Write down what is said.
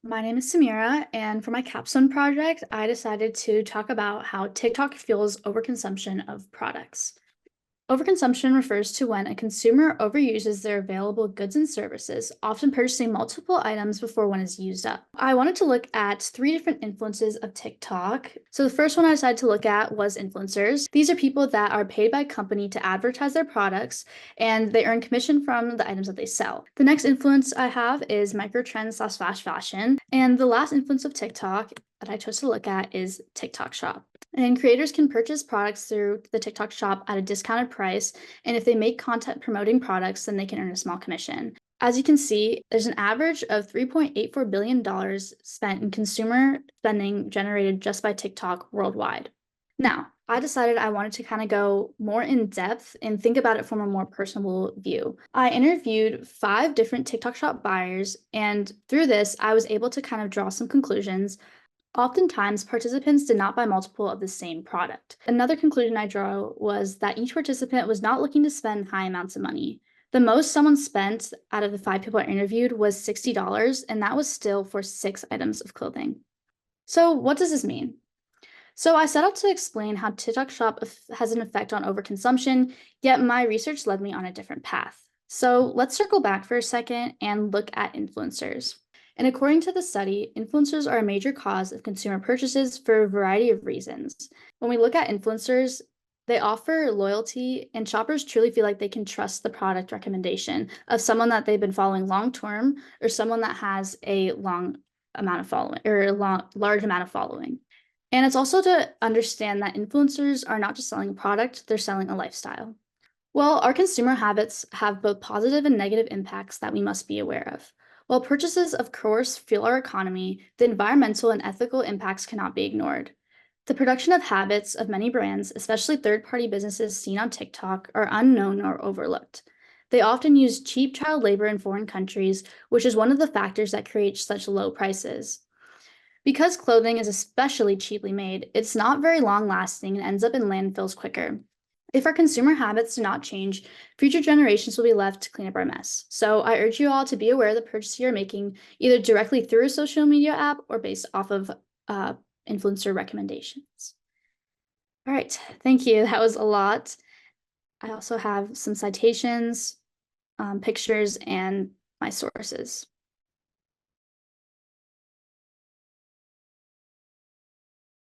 My name is Samira, and for my capstone project, I decided to talk about how TikTok fuels overconsumption of products. Overconsumption refers to when a consumer overuses their available goods and services, often purchasing multiple items before one is used up. I wanted to look at three different influences of TikTok. So the first one I decided to look at was influencers. These are people that are paid by a company to advertise their products, and they earn commission from the items that they sell. The next influence I have is microtrends slash fast fashion. And the last influence of TikTok that I chose to look at is TikTok Shop. And creators can purchase products through the TikTok shop at a discounted price. And if they make content promoting products, then they can earn a small commission. As you can see, there's an average of $3.84 billion spent in consumer spending generated just by TikTok worldwide. Now, I decided I wanted to kind of go more in depth and think about it from a more personal view. I interviewed 5 different TikTok shop buyers, and through this, I was able to kind of draw some conclusions. Oftentimes, participants did not buy multiple of the same product. Another conclusion I drew was that each participant was not looking to spend high amounts of money. The most someone spent out of the 5 people I interviewed was $60, and that was still for 6 items of clothing. So, what does this mean? So, I set out to explain how TikTok Shop has an effect on overconsumption, yet my research led me on a different path. So, let's circle back for a second and look at influencers. And according to the study, influencers are a major cause of consumer purchases for a variety of reasons. When we look at influencers, they offer loyalty, and shoppers truly feel like they can trust the product recommendation of someone that they've been following long term or someone that has a long amount of following or large amount of following. And it's also to understand that influencers are not just selling a product, they're selling a lifestyle. Well, our consumer habits have both positive and negative impacts that we must be aware of. While purchases, of course, fuel our economy, the environmental and ethical impacts cannot be ignored. The production of habits of many brands, especially third-party businesses seen on TikTok, are unknown or overlooked. They often use cheap child labor in foreign countries, which is one of the factors that creates such low prices. Because clothing is especially cheaply made, it's not very long-lasting and ends up in landfills quicker. If our consumer habits do not change, future generations will be left to clean up our mess. So I urge you all to be aware of the purchase you're making, either directly through a social media app or based off of influencer recommendations. All right, thank you. That was a lot. I also have some citations, pictures, and my sources.